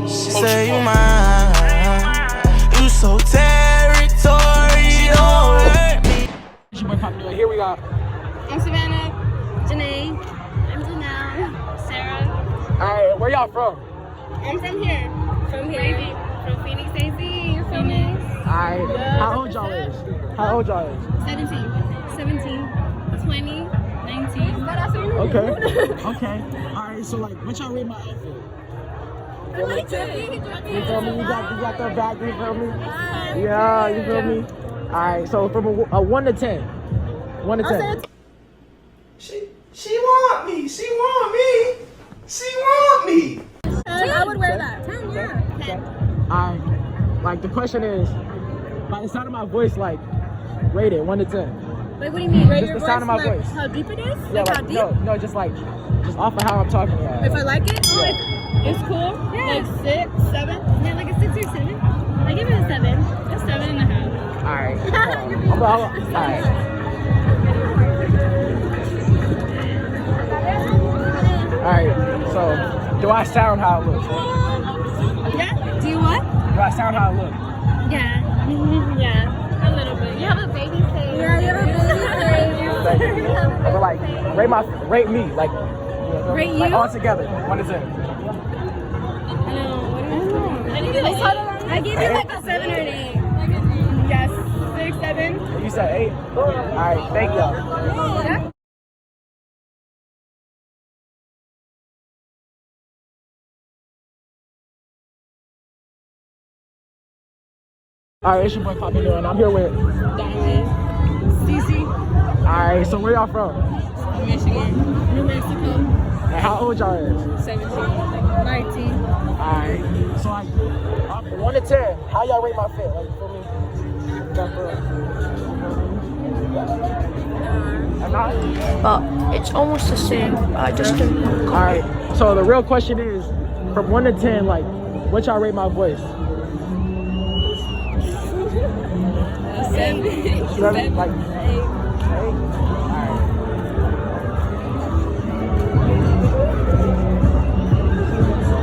Say you mine. You so territorial. Here we go. I'm Savannah. Janae. I'm Janelle. Sarah. Alright, where y'all from? I'm from here. From Phoenix, AZ. You're Phoenix. Alright, how old y'all is? 17, 20, 19. Okay. Alright, so like, what y'all rate my outfit? You feel me? You got the back, you feel me? Yeah, you feel me? Alright, so from a 1 to 10. 1 to 10. She want me. She want me. She want me. I would wear that. 10, yeah. 10. Alright, like the question is, by the sound of my voice, like, rate it 1 to 10. Like, what do you mean? Just the sound of my voice. How deep it is? Yeah, like how deep? No, just off of how I'm talking. If I like it? Yeah. It's cool? Yeah. Like 6, 7? Yeah, like a 6 or 7. I give it a 7. A 7.5. Alright. Alright. Alright, so do I sound how I look? Yeah? Do you what? Do I sound how I look? Yeah. Yeah. A little bit. You have a baby face. Yeah, you have a baby face. But like, rate me, like, Rate you? Like all together, 1 to 10. I give you like a 7 or an 8. Yes. 6, 7. You said 8? Alright, thank y'all. Yeah. Alright, it's your boy Poppy New, and I'm here with Diamond. Cece. Alright, so where y'all from? Michigan. New Mexico. And how old y'all is? 17. 19. Alright, so like, 1 to 10, how y'all rate my fit? Like, for me? But it's almost the same. I just don't. Alright, so the real question is, from 1 to 10, like, what y'all rate my voice? 7. 7? Like, 8?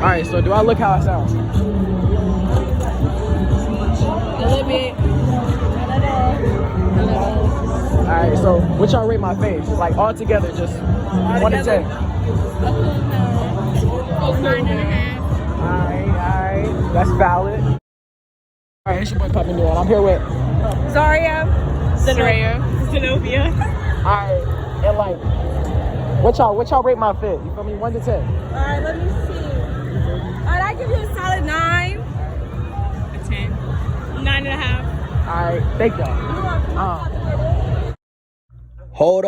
Alright, so do I look how I sound? A little bit. Alright, so what y'all rate my face? Like all together, just 1 to 10. 9.5. Alright, that's valid. Alright, it's your boy Poppy New, and I'm here with Zaria. Zenobia. Alright, and like, what y'all rate my fit? You feel me? 1 to 10. Alright, let me see. Alright, I give you a solid 9. A 10. 9.5. Alright, thank y'all. Hold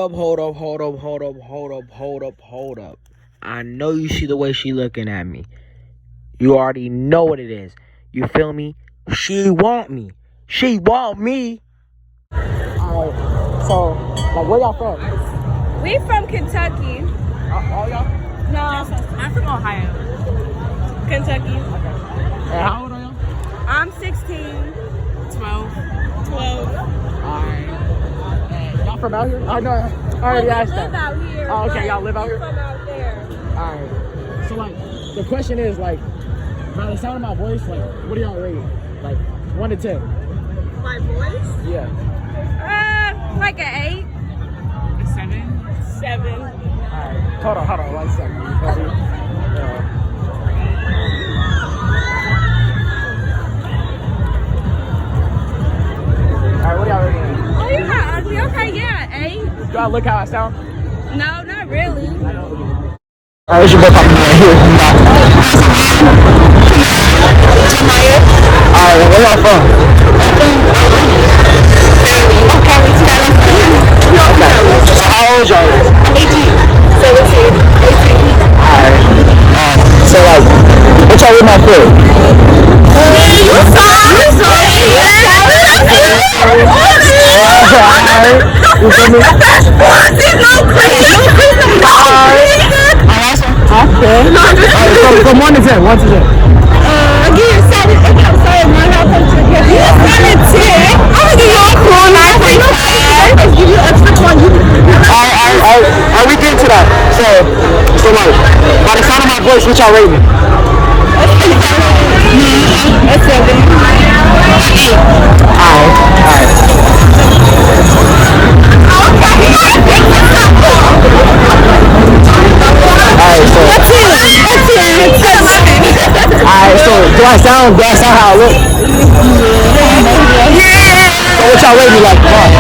up. I know you see the way she looking at me. You already know what it is. You feel me? She want me. Alright, so, like, where y'all from? We from Kentucky. All y'all? No, I'm from Ohio. Kentucky. And how old are y'all? I'm 16. 12. Alright. And y'all from out here? I know. I already asked that. We live out here. Oh, okay, y'all live out here? From out there. Alright. So, like, the question is, like, by the sound of my voice, like, what do y'all rate? Like, 1 to 10. My voice? Yeah. Like an 8. A 7. Alright. Hold on, 1 second. You feel me? Alright, what y'all rating? Oh, you're not ugly. Okay, yeah, 8. Do I look how I sound? No, not really. Alright, it's your boy Poppy New here. Alright, where y'all from? How old y'all is? 18. 17. 18. Alright. So like, what y'all with my foot? You feel me? From 1 to 10, 1 to 10. I give you a solid. I'm sorry, man. How come you give me a solid 10? I'm gonna give you a cool 9.5. Give you an extra one. Alright, we get to that. So like, by the sound of my voice, what y'all rate me? A 7. 8. Alright, so. A 10. Alright, so do I sound how I look? So what y'all rate me like? Come on.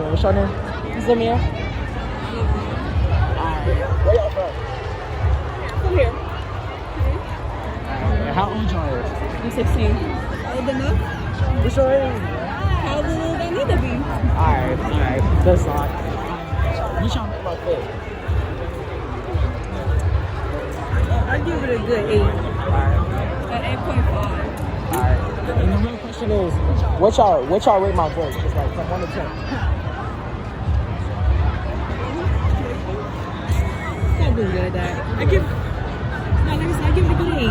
What's your name? Zamir. Where y'all from? Come here. How old y'all is? I'm 16. Old enough? What's your age? How old do I need to be? Alright. That's fine. You trying to make my fit? I give it a good 8. Alright. An 8.5. Alright. And the real question is, what y'all rate my voice? Just like from 1 to 10. Not doing good at that. I give it a good 8.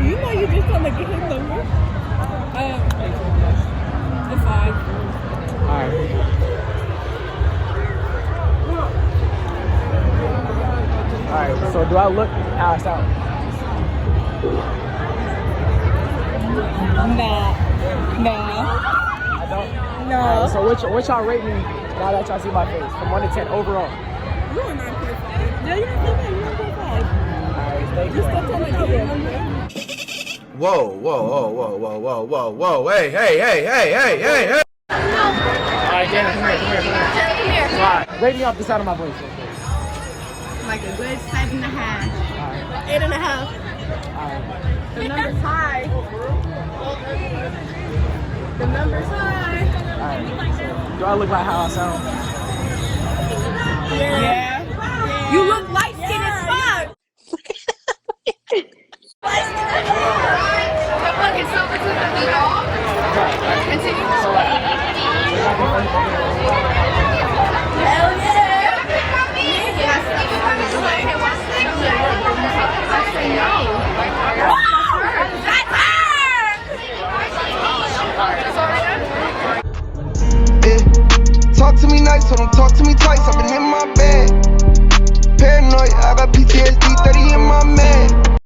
You know you just on the good number. A 5. Alright. Alright, so do I look how I sound? Nah. I don't. No. Alright, so what y'all rate me now that y'all see my face? From 1 to 10 overall. You're a 9.5. Yeah, you're not bad. You're 9.5. Alright, thank Just you. stop telling me how Whoa. Hey. Alright, Jana, come here. Alright, rate me off the sound of my voice. like a good 7.5. Alright. 8.5. Alright. The number's high. The number's high. Alright. Do I look like how I sound? Yeah. You look light skinned as fuck. Hell yeah. Talk to me nice, so don't talk to me twice. I've been in